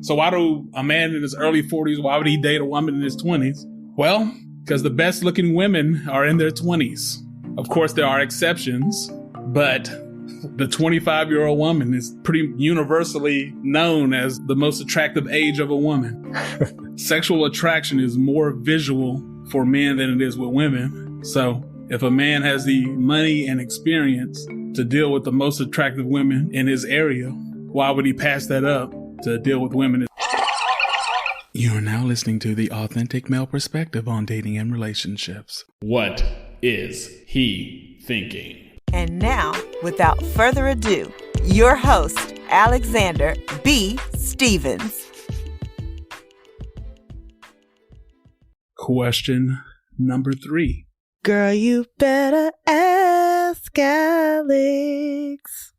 So why do a man in his early 40s, why would he date a woman in his 20s? Well, because the best looking women are in their 20s. Of course, there are exceptions, but the 25-year-old woman is pretty universally known as the most attractive age of a woman. Sexual attraction is more visual for men than it is with women. So if a man has the money and experience to deal with the most attractive women in his area, why would he pass that up to deal with women? You are now listening to the authentic male perspective on dating and relationships. What is he thinking? And now, without further ado, your host, Alexander B. Stevens. Question number 3. Girl, you better ask Alex.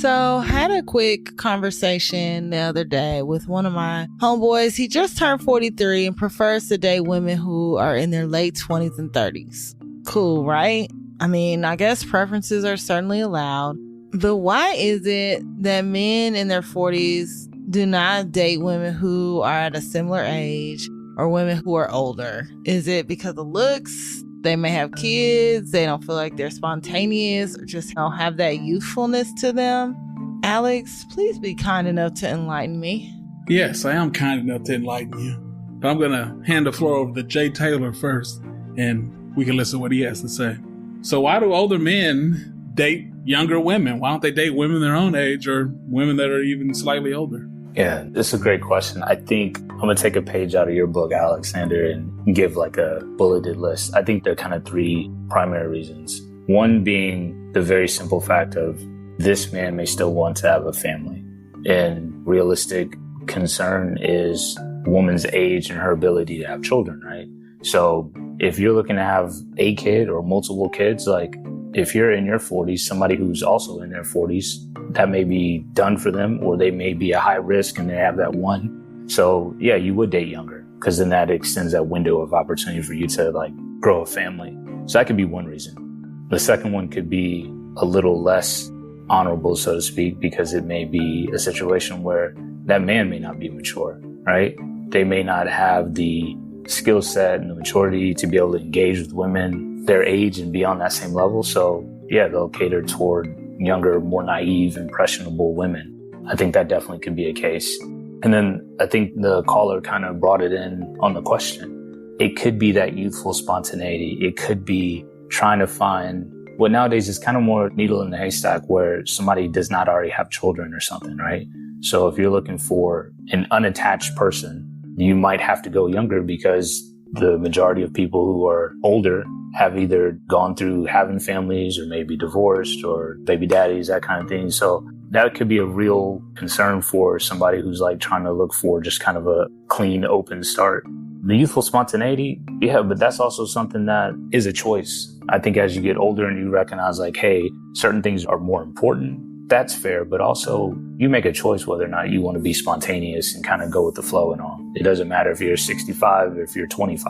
So, had a quick conversation the other day with one of my homeboys. He just turned 43 and prefers to date women who are in their late 20s and 30s. Cool, right? I mean, I guess preferences are certainly allowed. But why is it that men in their 40s do not date women who are at a similar age or women who are older? Is it because of looks? They may have kids, they don't feel like they're spontaneous, or just don't have that youthfulness to them. Alex, please be kind enough to enlighten me. Yes, I am kind enough to enlighten you. But I'm going to hand the floor over to Jay Taylor first, and we can listen to what he has to say. So why do older men date younger women? Why don't they date women their own age or women that are even slightly older? Yeah, this is a great question. I think I'm going to take a page out of your book, Alexander, and give like a bulleted list. I think there are kind of 3 primary reasons. One being the very simple fact of this man may still want to have a family. And realistic concern is woman's age and her ability to have children, right? So if you're looking to have a kid or multiple kids, like if you're in your 40s, somebody who's also in their 40s, that may be done for them, or they may be a high risk and they have that one. So yeah, you would date younger because then that extends that window of opportunity for you to like grow a family. So that could be one reason. The second one could be a little less honorable, so to speak, because it may be a situation where that man may not be mature, right? They may not have the skill set and the maturity to be able to engage with women their age and be on that same level. So yeah, they'll cater toward younger, more naive, impressionable women. I think that definitely could be a case. And then I think the caller kind of brought it in on the question. It could be that youthful spontaneity. It could be trying to find what nowadays is kind of more needle in the haystack, where somebody does not already have children or something, right? So if you're looking for an unattached person, you might have to go younger because the majority of people who are older have either gone through having families or maybe divorced or baby daddies, that kind of thing. So that could be a real concern for somebody who's like trying to look for just kind of a clean, open start. The youthful spontaneity, yeah, but that's also something that is a choice. I think as you get older and you recognize like, hey, certain things are more important, that's fair. But also you make a choice whether or not you want to be spontaneous and kind of go with the flow and all. It doesn't matter if you're 65 or if you're 25.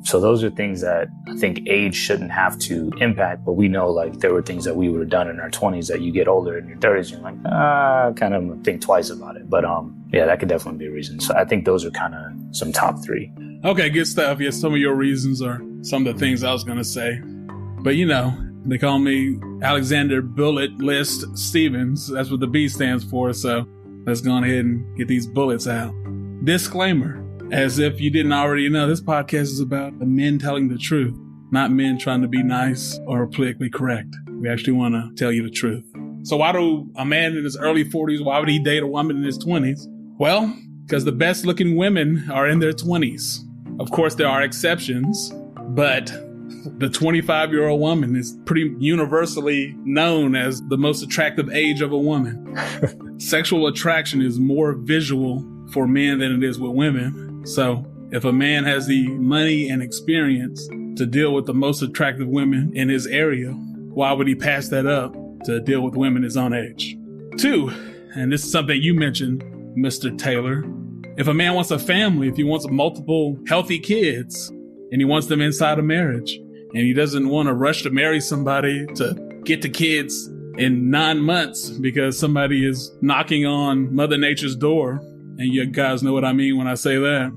So those are things that I think age shouldn't have to impact, but we know like there were things that we would have done in our 20s that you get older in your 30s, you're like, kind of think twice about it. But yeah, that could definitely be a reason. So I think those are kind of some top 3. Okay, good stuff. Yes, some of your reasons are some of the things I was going to say. But you know, they call me Alexander Bullet List Stevens. That's what the B stands for. So let's go ahead and get these bullets out. Disclaimer. As if you didn't already know, this podcast is about the men telling the truth, not men trying to be nice or politically correct. We actually want to tell you the truth. So why do a man in his early 40s, why would he date a woman in his 20s? Well, because the best looking women are in their 20s. Of course, there are exceptions, but the 25-year-old woman is pretty universally known as the most attractive age of a woman. Sexual attraction is more visual for men than it is with women. So if a man has the money and experience to deal with the most attractive women in his area, why would he pass that up to deal with women his own age? 2, and this is something you mentioned, Mr. Taylor. If a man wants a family, if he wants multiple healthy kids and he wants them inside a marriage and he doesn't want to rush to marry somebody to get the kids in 9 months because somebody is knocking on Mother Nature's door. And you guys know what I mean when I say that.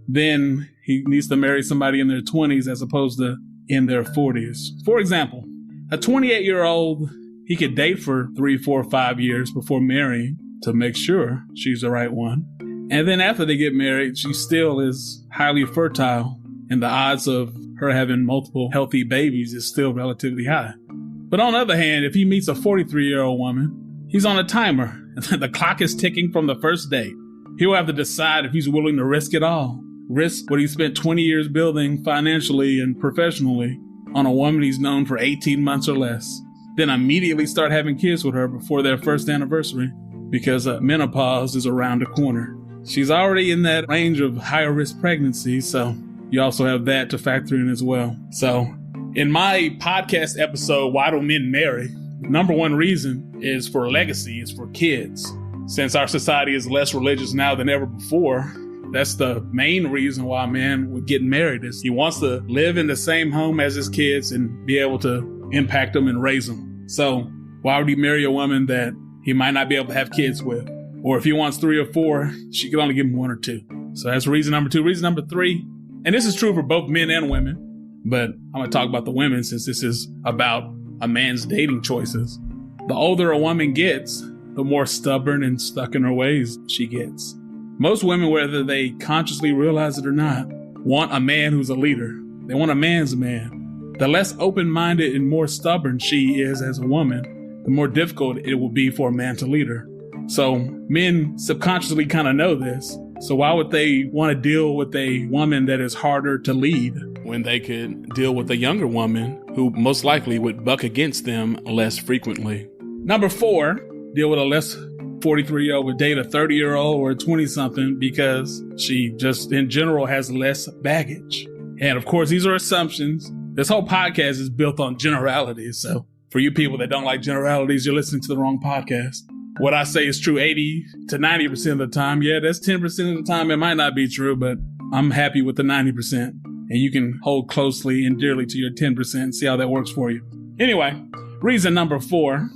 Then he needs to marry somebody in their 20s as opposed to in their 40s. For example, a 28-year-old, he could date for 3, 4, 5 years before marrying to make sure she's the right one. And then after they get married, she still is highly fertile, and the odds of her having multiple healthy babies is still relatively high. But on the other hand, if he meets a 43-year-old woman, he's on a timer. The clock is ticking from the first date. He'll have to decide if he's willing to risk it all. Risk what he spent 20 years building financially and professionally on a woman he's known for 18 months or less. Then immediately start having kids with her before their first anniversary because menopause is around the corner. She's already in that range of higher risk pregnancy, so you also have that to factor in as well. So in my podcast episode, Why Do Men Marry? Number one reason is for legacy, is for kids. Since our society is less religious now than ever before, that's the main reason why a man would get married, is he wants to live in the same home as his kids and be able to impact them and raise them. So why would he marry a woman that he might not be able to have kids with? Or if he wants 3 or 4, she could only give him 1 or 2. So that's reason number 2. Reason number 3, and this is true for both men and women, but I'm going to talk about the women since this is about a man's dating choices. The older a woman gets, the more stubborn and stuck in her ways she gets. Most women, whether they consciously realize it or not, want a man who's a leader. They want a man's man. The less open-minded and more stubborn she is as a woman, the more difficult it will be for a man to lead her. So men subconsciously kind of know this. So why would they want to deal with a woman that is harder to lead when they could deal with a younger woman who most likely would buck against them less frequently? Number 4, deal with a less 43-year-old would date a 30-year-old or a 20-something because she just in general has less baggage. And of course, these are assumptions. This whole podcast is built on generalities. So for you people that don't like generalities, you're listening to the wrong podcast. What I say is true 80 to 90% of the time. Yeah, that's 10% of the time. It might not be true, but I'm happy with the 90%. And you can hold closely and dearly to your 10% and see how that works for you. Anyway, reason number 4.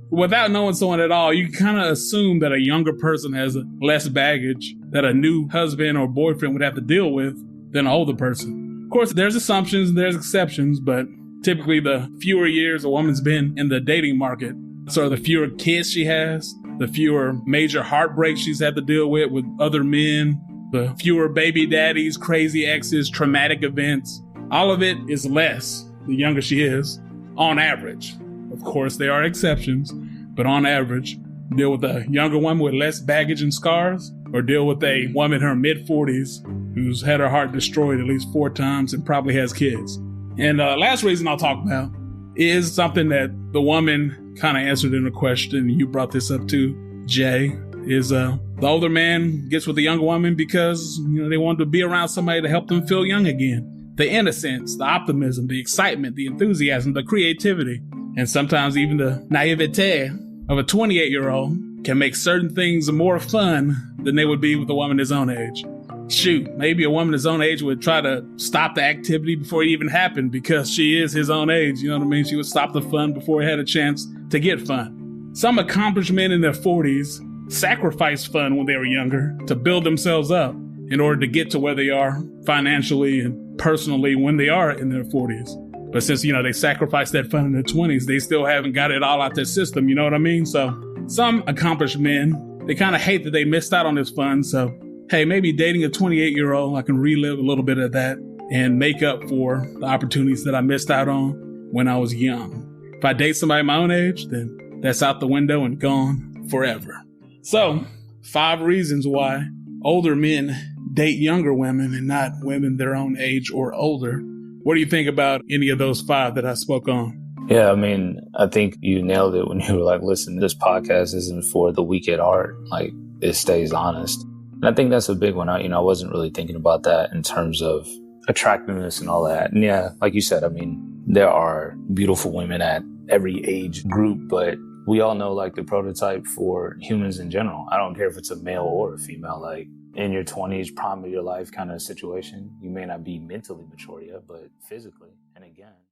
Without knowing someone at all, you kind of assume that a younger person has less baggage that a new husband or boyfriend would have to deal with than an older person. Of course, there's assumptions and there's exceptions, but typically the fewer years a woman's been in the dating market, so the fewer kids she has, the fewer major heartbreaks she's had to deal with other men, the fewer baby daddies, crazy exes, traumatic events, all of it is less the younger she is on average. Of course, there are exceptions, but on average, deal with a younger woman with less baggage and scars, or deal with a woman in her mid-40s who's had her heart destroyed at least 4 times and probably has kids. And last reason I'll talk about is something that the woman kind of answered in a question. You brought this up too, Jay, is the older man gets with the younger woman because they want to be around somebody to help them feel young again. The innocence, the optimism, the excitement, the enthusiasm, the creativity, and sometimes even the naivete of a 28-year-old can make certain things more fun than they would be with a woman his own age. Shoot, maybe a woman his own age would try to stop the activity before it even happened because she is his own age. You know what I mean? She would stop the fun before it had a chance to get fun. Some accomplished men in their 40s sacrificed fun when they were younger to build themselves up in order to get to where they are financially and personally when they are in their 40s. But since, they sacrificed that fun in their 20s, they still haven't got it all out their system. You know what I mean? So some accomplished men, they kind of hate that they missed out on this fun. So, hey, maybe dating a 28-year-old, I can relive a little bit of that and make up for the opportunities that I missed out on when I was young. If I date somebody my own age, then that's out the window and gone forever. So 5 reasons why older men date younger women and not women their own age or older. What do you think about any of those 5 that I spoke on? Yeah, I think you nailed it when you were like, listen, this podcast isn't for the weak at heart. Like, it stays honest. And I think that's a big one. I wasn't really thinking about that in terms of attractiveness and all that. And yeah, like you said, there are beautiful women at every age group, but we all know like the prototype for humans in general. I don't care if it's a male or a female, like in your 20s, prime of your life kind of situation. You may not be mentally mature yet, but physically. And again,